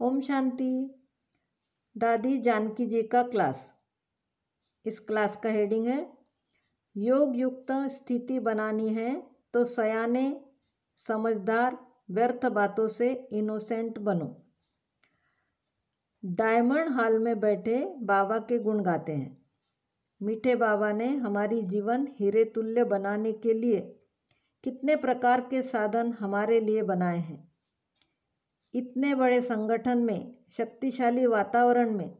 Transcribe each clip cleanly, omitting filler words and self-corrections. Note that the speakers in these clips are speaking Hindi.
ओम शांति। दादी जानकी जी का क्लास। इस क्लास का हेडिंग है योग युक्त स्थिति बनानी है तो सयाने समझदार व्यर्थ बातों से इनोसेंट बनो। डायमंड हॉल में बैठे बाबा के गुण गाते हैं। मीठे बाबा ने हमारी जीवन हीरे तुल्य बनाने के लिए कितने प्रकार के साधन हमारे लिए बनाए हैं। इतने बड़े संगठन में, शक्तिशाली वातावरण में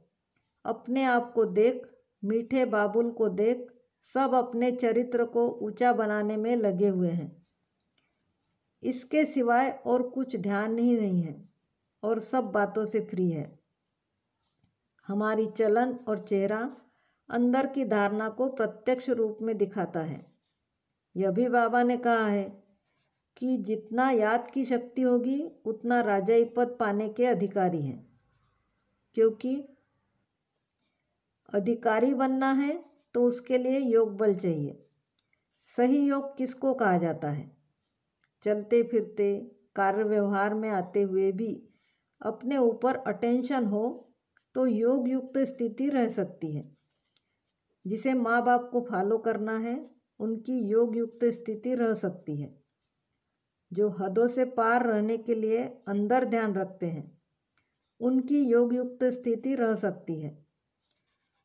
अपने आप को देख, मीठे बाबुल को देख, सब अपने चरित्र को ऊंचा बनाने में लगे हुए हैं। इसके सिवाय और कुछ ध्यान ही नहीं है और सब बातों से फ्री है। हमारी चलन और चेहरा अंदर की धारणा को प्रत्यक्ष रूप में दिखाता है। यह भी बाबा ने कहा है कि जितना याद की शक्ति होगी उतना राजाई पद पाने के अधिकारी हैं, क्योंकि अधिकारी बनना है तो उसके लिए योग बल चाहिए। सही योग किसको कहा जाता है? चलते फिरते, कार्य व्यवहार में आते हुए भी अपने ऊपर अटेंशन हो तो योग युक्त स्थिति रह सकती है। जिसे माँ बाप को फॉलो करना है उनकी योग युक्त स्थिति रह सकती है। जो हदों से पार रहने के लिए अंदर ध्यान रखते हैं उनकी योग युक्त स्थिति रह सकती है।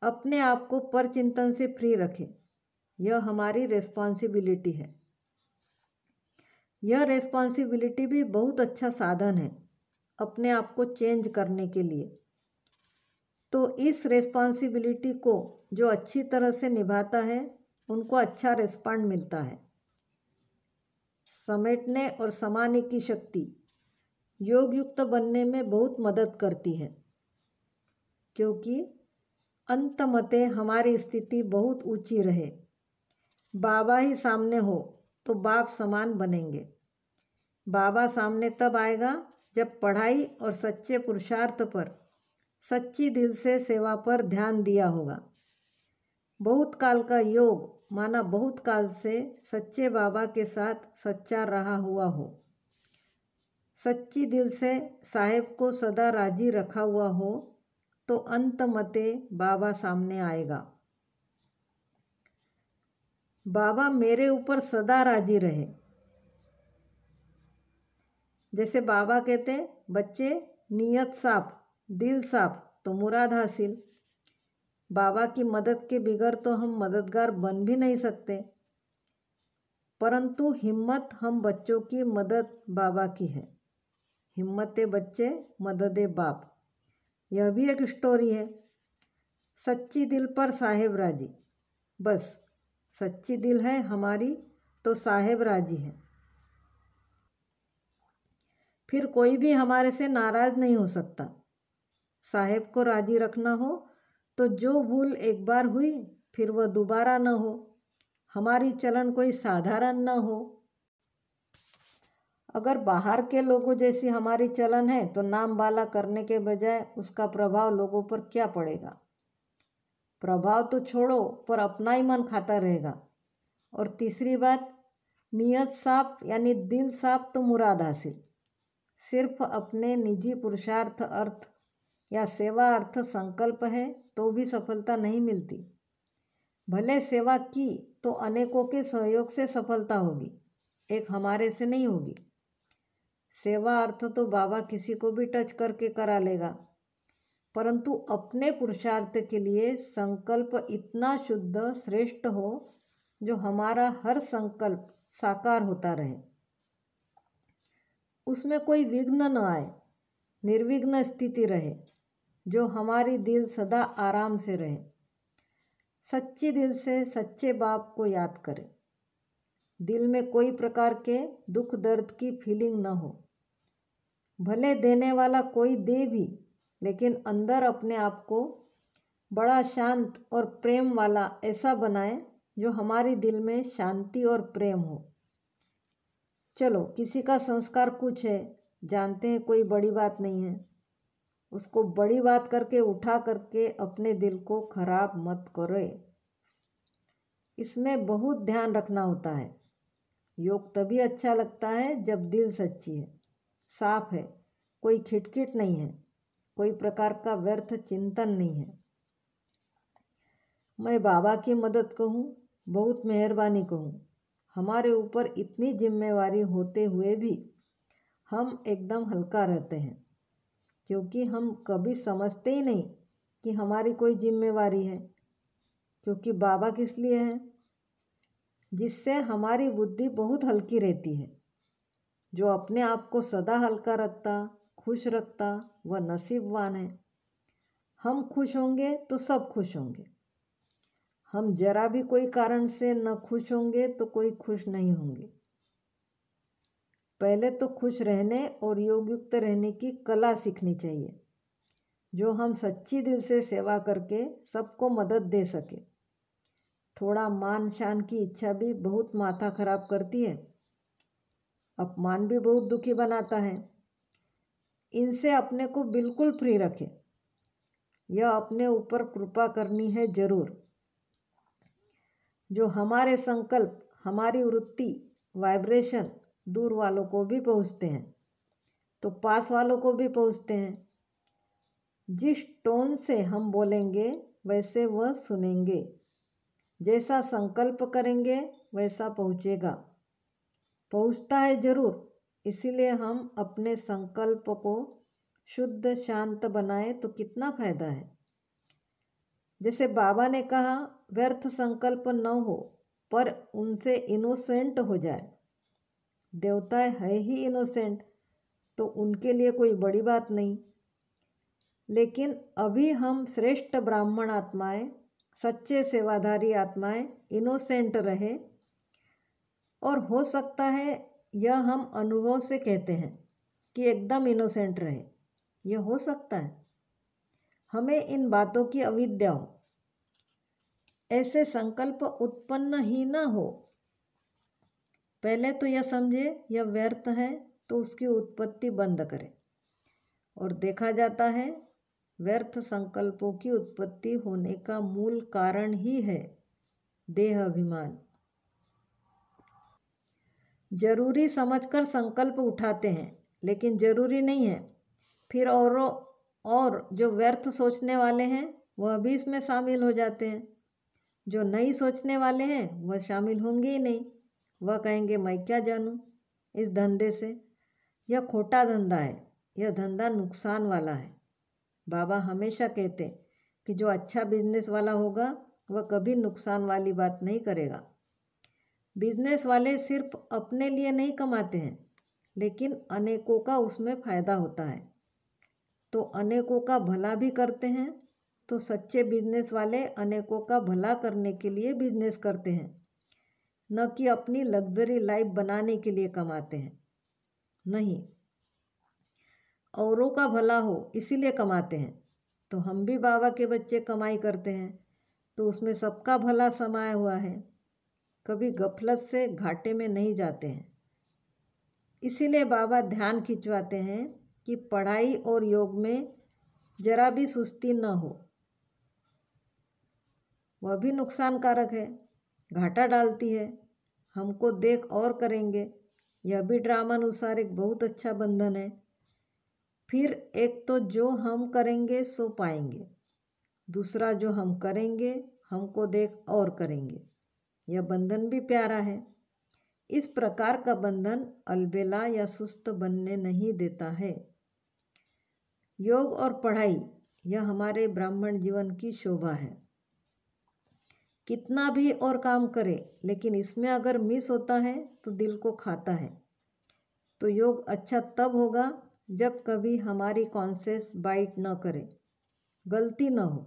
अपने आप को पर चिंतन से फ्री रखें, यह हमारी रिस्पॉन्सिबिलिटी है। यह रिस्पॉन्सिबिलिटी भी बहुत अच्छा साधन है अपने आप को चेंज करने के लिए। तो इस रिस्पॉन्सिबिलिटी को जो अच्छी तरह से निभाता है उनको अच्छा रिस्पॉन्ड मिलता है। समेटने और समाने की शक्ति योग युक्त बनने में बहुत मदद करती है, क्योंकि अंतमते हमारी स्थिति बहुत ऊंची रहे। बाबा ही सामने हो तो बाप समान बनेंगे। बाबा सामने तब आएगा जब पढ़ाई और सच्चे पुरुषार्थ पर, सच्ची दिल से सेवा पर ध्यान दिया होगा। बहुत काल का योग माना बहुत काल से सच्चे बाबा के साथ सच्चा रहा हुआ हो, सच्ची दिल से साहेब को सदा राजी रखा हुआ हो, तो अंत मते बाबा सामने आएगा। बाबा मेरे ऊपर सदा राजी रहे। जैसे बाबा कहते हैं, बच्चे नियत साफ, दिल साफ तो मुराद हासिल। बाबा की मदद के बिगैर तो हम मददगार बन भी नहीं सकते, परंतु हिम्मत हम बच्चों की, मदद बाबा की है। हिम्मते बच्चे मददे बाप, यह भी एक स्टोरी है। सच्ची दिल पर साहेब राजी। बस सच्ची दिल है हमारी तो साहेब राजी है। फिर कोई भी हमारे से नाराज़ नहीं हो सकता। साहेब को राजी रखना हो तो जो भूल एक बार हुई फिर वह दोबारा न हो। हमारी चलन कोई साधारण न हो। अगर बाहर के लोगों जैसी हमारी चलन है तो नाम बाला करने के बजाय उसका प्रभाव लोगों पर क्या पड़ेगा? प्रभाव तो छोड़ो, पर अपना ही मन खाता रहेगा। और तीसरी बात, नियत साफ यानी दिल साफ तो मुराद हासिल। सिर्फ अपने निजी पुरुषार्थ अर्थ या सेवा अर्थ संकल्प है तो भी सफलता नहीं मिलती। भले सेवा की तो अनेकों के सहयोग से सफलता होगी, एक हमारे से नहीं होगी। सेवा अर्थ तो बाबा किसी को भी टच करके करा लेगा, परंतु अपने पुरुषार्थ के लिए संकल्प इतना शुद्ध श्रेष्ठ हो जो हमारा हर संकल्प साकार होता रहे, उसमें कोई विघ्न न आए, निर्विघ्न स्थिति रहे, जो हमारी दिल सदा आराम से रहे। सच्ची दिल से सच्चे बाप को याद करें। दिल में कोई प्रकार के दुख दर्द की फीलिंग न हो। भले देने वाला कोई दे भी, लेकिन अंदर अपने आप को बड़ा शांत और प्रेम वाला ऐसा बनाए जो हमारी दिल में शांति और प्रेम हो। चलो, किसी का संस्कार कुछ है, जानते हैं, कोई बड़ी बात नहीं है। उसको बड़ी बात करके उठा करके अपने दिल को खराब मत करो। इसमें बहुत ध्यान रखना होता है। योग तभी अच्छा लगता है जब दिल सच्ची है, साफ है, कोई खिटखिट नहीं है। कोई प्रकार का व्यर्थ चिंतन नहीं है। मैं बाबा की मदद कहूँ, बहुत मेहरबानी कहूँ। हमारे ऊपर इतनी जिम्मेवारी होते हुए भी हम एकदम हल्का रहते हैं, क्योंकि हम कभी समझते ही नहीं कि हमारी कोई जिम्मेवारी है। क्योंकि बाबा किस लिए हैं? जिससे हमारी बुद्धि बहुत हल्की रहती है। जो अपने आप को सदा हल्का रखता, खुश रखता, वह नसीबवान है। हम खुश होंगे तो सब खुश होंगे। हम जरा भी कोई कारण से न खुश होंगे तो कोई खुश नहीं होंगे। पहले तो खुश रहने और योग युक्त रहने की कला सीखनी चाहिए, जो हम सच्ची दिल से सेवा करके सबको मदद दे सके। थोड़ा मान शान की इच्छा भी बहुत माथा खराब करती है। अपमान भी बहुत दुखी बनाता है। इनसे अपने को बिल्कुल फ्री रखें। यह अपने ऊपर कृपा करनी है जरूर। जो हमारे संकल्प, हमारी वृत्ति, वाइब्रेशन दूर वालों को भी पहुँचते हैं तो पास वालों को भी पहुँचते हैं। जिस टोन से हम बोलेंगे वैसे वह सुनेंगे। जैसा संकल्प करेंगे वैसा पहुँचेगा। पहुँचता है जरूर। इसीलिए हम अपने संकल्प को शुद्ध शांत बनाए तो कितना फायदा है। जैसे बाबा ने कहा, व्यर्थ संकल्प न हो पर उनसे इनोसेंट हो जाए। देवता है ही इनोसेंट, तो उनके लिए कोई बड़ी बात नहीं। लेकिन अभी हम श्रेष्ठ ब्राह्मण आत्माएं, सच्चे सेवाधारी आत्माएं इनोसेंट रहे। और हो सकता है यह हम अनुभव से कहते हैं कि एकदम इनोसेंट रहे। यह हो सकता है। हमें इन बातों की अविद्या हो, ऐसे संकल्प उत्पन्न ही ना हो। पहले तो यह समझे यह व्यर्थ है तो उसकी उत्पत्ति बंद करें। और देखा जाता है व्यर्थ संकल्पों की उत्पत्ति होने का मूल कारण ही है देह अभिमान। जरूरी समझकर संकल्प उठाते हैं, लेकिन जरूरी नहीं है। फिर और जो व्यर्थ सोचने वाले हैं वह भी इसमें शामिल हो जाते हैं। जो नहीं सोचने वाले हैं वह शामिल होंगे ही नहीं। वह कहेंगे मैं क्या जानूँ इस धंधे से, यह खोटा धंधा है, यह धंधा नुकसान वाला है। बाबा हमेशा कहते कि जो अच्छा बिजनेस वाला होगा वह कभी नुकसान वाली बात नहीं करेगा। बिजनेस वाले सिर्फ अपने लिए नहीं कमाते हैं, लेकिन अनेकों का उसमें फ़ायदा होता है, तो अनेकों का भला भी करते हैं। तो सच्चे बिजनेस वाले अनेकों का भला करने के लिए बिजनेस करते हैं, न कि अपनी लग्जरी लाइफ बनाने के लिए कमाते हैं। नहीं, औरों का भला हो इसीलिए कमाते हैं। तो हम भी बाबा के बच्चे कमाई करते हैं, तो उसमें सबका भला समाया हुआ है। कभी गफलत से घाटे में नहीं जाते हैं। इसीलिए बाबा ध्यान खिंचवाते हैं कि पढ़ाई और योग में जरा भी सुस्ती न हो। वह भी नुकसानकारक है, घाटा डालती है। हमको देख और करेंगे, यह भी ड्रामानुसार एक बहुत अच्छा बंधन है। फिर एक तो जो हम करेंगे सो पाएंगे, दूसरा जो हम करेंगे हमको देख और करेंगे। यह बंधन भी प्यारा है। इस प्रकार का बंधन अलबेला या सुस्त बनने नहीं देता है। योग और पढ़ाई यह हमारे ब्राह्मण जीवन की शोभा है। कितना भी और काम करे, लेकिन इसमें अगर मिस होता है तो दिल को खाता है। तो योग अच्छा तब होगा जब कभी हमारी कॉन्शियस बाइट न करे, गलती न हो।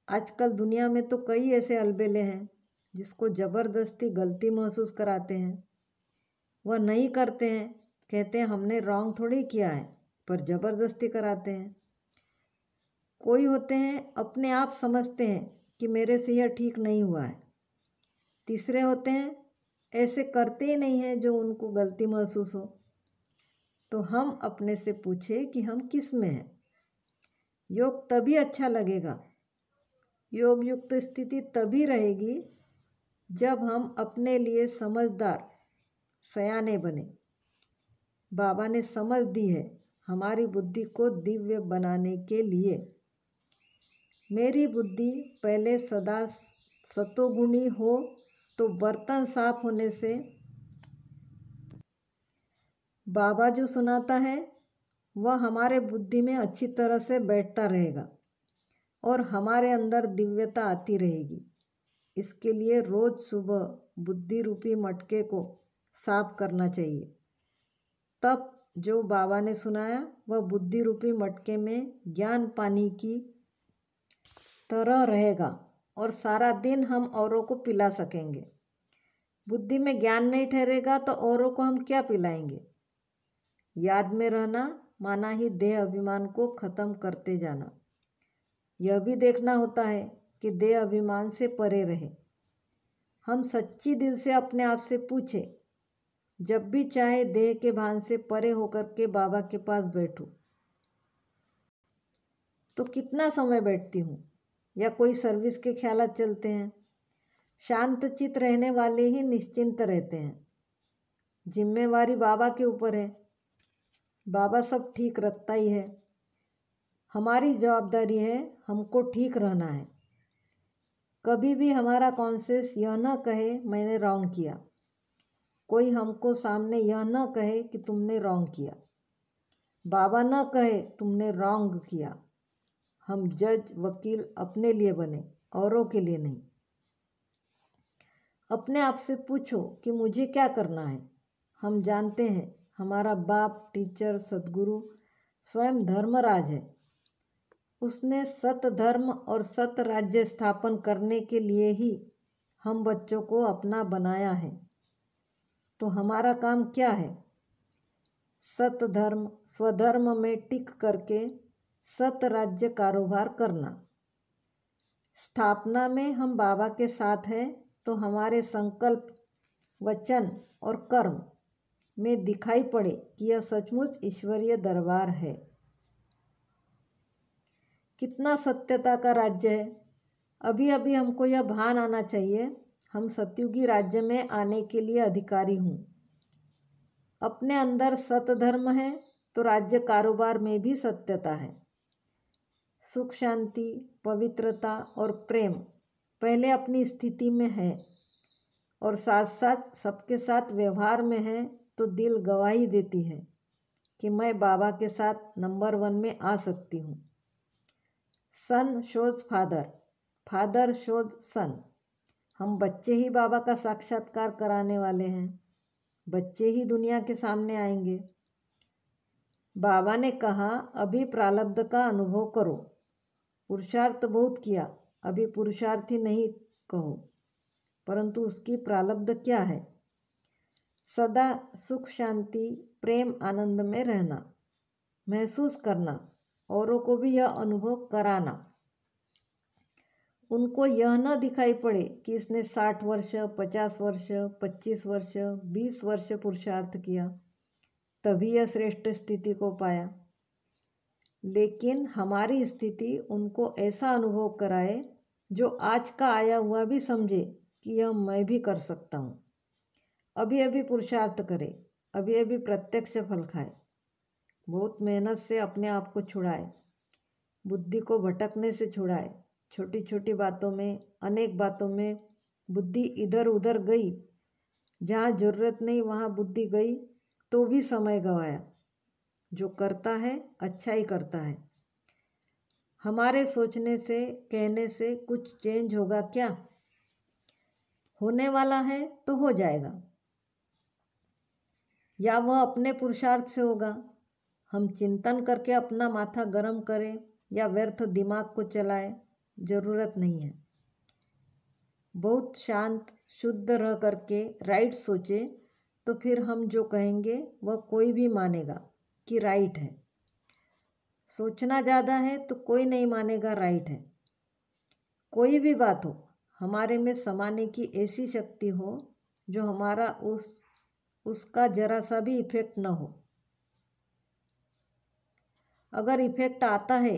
आजकल दुनिया में तो कई ऐसे अलबेले हैं जिसको ज़बरदस्ती गलती महसूस कराते हैं। वह नहीं करते हैं, कहते हैं हमने रॉन्ग थोड़ी किया है, पर ज़बरदस्ती कराते हैं। कोई होते हैं अपने आप समझते हैं कि मेरे से यह ठीक नहीं हुआ है। तीसरे होते हैं ऐसे करते ही नहीं हैं जो उनको गलती महसूस हो। तो हम अपने से पूछे कि हम किस में हैं। योग तभी अच्छा लगेगा, योग युक्त स्थिति तभी रहेगी जब हम अपने लिए समझदार सयाने बने। बाबा ने समझ दी है, हमारी बुद्धि को दिव्य बनाने के लिए। मेरी बुद्धि पहले सदा सतोगुणी हो तो बर्तन साफ होने से बाबा जो सुनाता है वह हमारे बुद्धि में अच्छी तरह से बैठता रहेगा और हमारे अंदर दिव्यता आती रहेगी। इसके लिए रोज़ सुबह बुद्धि रूपी मटके को साफ करना चाहिए। तब जो बाबा ने सुनाया वह बुद्धि रूपी मटके में ज्ञान पानी की तरह रहेगा और सारा दिन हम औरों को पिला सकेंगे। बुद्धि में ज्ञान नहीं ठहरेगा तो औरों को हम क्या पिलाएंगे। याद में रहना माना ही देह अभिमान को खत्म करते जाना। यह भी देखना होता है कि देह अभिमान से परे रहे। हम सच्ची दिल से अपने आप से पूछे, जब भी चाहे देह के भान से परे होकर के बाबा के पास बैठूं तो कितना समय बैठती हूँ या कोई सर्विस के ख्यालात चलते हैं। शांत चित्त रहने वाले ही निश्चिंत रहते हैं। जिम्मेवारी बाबा के ऊपर है। बाबा सब ठीक रखता ही है। हमारी जवाबदारी है हमको ठीक रहना है। कभी भी हमारा कॉन्शियस यह न कहे मैंने रॉन्ग किया। कोई हमको सामने यह न कहे कि तुमने रॉन्ग किया। बाबा न कहे तुमने रॉन्ग किया। हम जज वकील अपने लिए बने, औरों के लिए नहीं। अपने आप से पूछो कि मुझे क्या करना है। हम जानते हैं हमारा बाप, टीचर, सद्गुरु स्वयं धर्मराज है। उसने सत धर्म और सत राज्य स्थापन करने के लिए ही हम बच्चों को अपना बनाया है। तो हमारा काम क्या है? सत धर्म स्वधर्म में टिक करके सत राज्य कारोबार करना। स्थापना में हम बाबा के साथ हैं तो हमारे संकल्प, वचन और कर्म में दिखाई पड़े कि यह सचमुच ईश्वरीय दरबार है। कितना सत्यता का राज्य है। अभी अभी हमको यह भान आना चाहिए हम सतयुगी राज्य में आने के लिए अधिकारी हूँ। अपने अंदर सतधर्म है तो राज्य कारोबार में भी सत्यता है। सुख, शांति, पवित्रता और प्रेम पहले अपनी स्थिति में है और साथ साथ सबके साथ व्यवहार में है तो दिल गवाही देती है कि मैं बाबा के साथ नंबर 1 में आ सकती हूँ। सन शोज फादर, फादर शोज सन। हम बच्चे ही बाबा का साक्षात्कार कराने वाले हैं। बच्चे ही दुनिया के सामने आएंगे। बाबा ने कहा अभी प्रारब्ध का अनुभव करो। पुरुषार्थ बहुत किया, अभी पुरुषार्थी नहीं कहो, परंतु उसकी प्रारब्ध क्या है? सदा सुख, शांति, प्रेम, आनंद में रहना, महसूस करना, औरों को भी यह अनुभव कराना। उनको यह न दिखाई पड़े कि इसने 60 वर्ष, 50 वर्ष, 25 वर्ष, 20 वर्ष पुरुषार्थ किया तभी यह श्रेष्ठ स्थिति को पाया। लेकिन हमारी स्थिति उनको ऐसा अनुभव कराए जो आज का आया हुआ भी समझे कि यह मैं भी कर सकता हूँ। अभी अभी पुरुषार्थ करे, अभी अभी प्रत्यक्ष फल खाए। बहुत मेहनत से अपने आप को छुड़ाए, बुद्धि को भटकने से छुड़ाए। छोटी छोटी बातों में, अनेक बातों में बुद्धि इधर उधर गई। जहाँ ज़रूरत नहीं वहाँ बुद्धि गई तो भी समय गंवाया। जो करता है अच्छा ही करता है। हमारे सोचने से, कहने से कुछ चेंज होगा क्या? होने वाला है तो हो जाएगा, या वह अपने पुरुषार्थ से होगा। हम चिंतन करके अपना माथा गर्म करें या व्यर्थ दिमाग को चलाएं, ज़रूरत नहीं है। बहुत शांत शुद्ध रह करके राइट सोचे तो फिर हम जो कहेंगे वह कोई भी मानेगा कि राइट है। सोचना ज़्यादा है तो कोई नहीं मानेगा राइट है। कोई भी बात हो, हमारे में समाने की ऐसी शक्ति हो जो हमारा उसका जरा सा भी इफेक्ट न हो। अगर इफेक्ट आता है